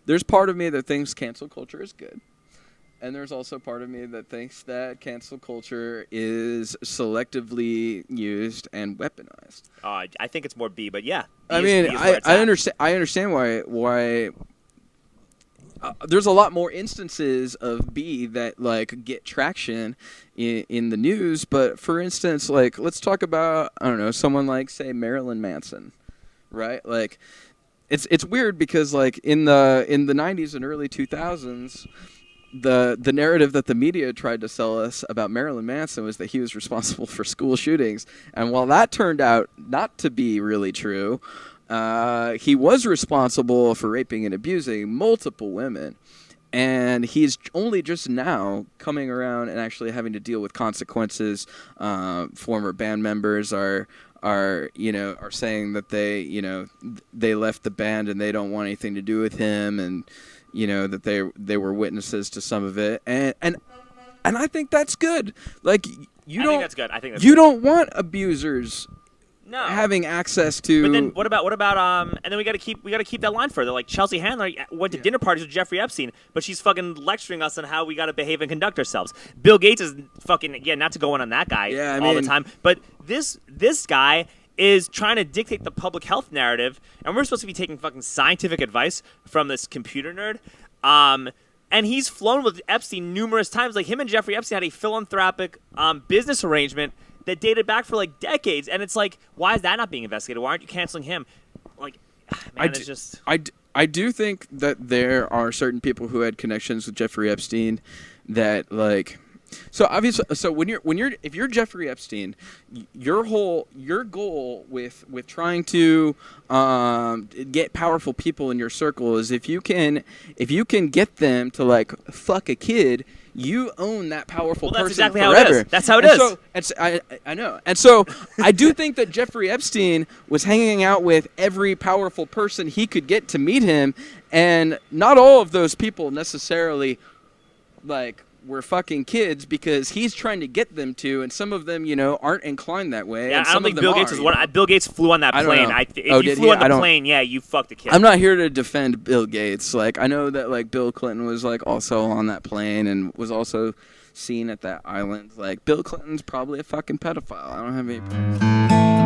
there's part of me that thinks cancel culture is good. And there's also part of me that thinks that cancel culture is selectively used and weaponized. I think it's more B, but yeah. I understand why there's a lot more instances of B that like get traction in the news, but for instance, like let's talk about, I don't know, someone like say Marilyn Manson, right? Like it's weird because like in the 90s and early 2000s, the narrative that the media tried to sell us about Marilyn Manson was that he was responsible for school shootings. And while that turned out not to be really true, he was responsible for raping and abusing multiple women. And he's only just now coming around and actually having to deal with consequences. Former band members are saying that they left the band and they don't want anything to do with him, and that they were witnesses to some of it, and I think that's good. Like I think that's good. You don't want abusers having access to. But then what about and then we got to keep that line further. Like Chelsea Handler went to dinner parties with Jeffrey Epstein, but she's fucking lecturing us on how we got to behave and conduct ourselves. Bill Gates is fucking not to go on that guy all the time, but this guy is trying to dictate the public health narrative, and we're supposed to be taking fucking scientific advice from this computer nerd. And he's flown with Epstein numerous times. Like him and Jeffrey Epstein had a philanthropic business arrangement that dated back for like decades, and it's like, why is that not being investigated? Why aren't you canceling him? Like, man, it's just. I do think that there are certain people who had connections with Jeffrey Epstein that like. So obviously, if you're Jeffrey Epstein, your goal with trying to get powerful people in your circle is if you can get them to like fuck a kid, you own that powerful person exactly forever. How it is. That's how it is. So, I know, and so I do think that Jeffrey Epstein was hanging out with every powerful person he could get to meet him, and not all of those people necessarily like. Were fucking kids because he's trying to get them to, and some of them, aren't inclined that way. Yeah, and I don't think Bill Gates is one. Bill Gates flew on that plane. If you flew on the plane, you fucked a kid. I'm not here to defend Bill Gates. Like I know that like Bill Clinton was like also on that plane and was also seen at that island. Like Bill Clinton's probably a fucking pedophile. I don't have any problems.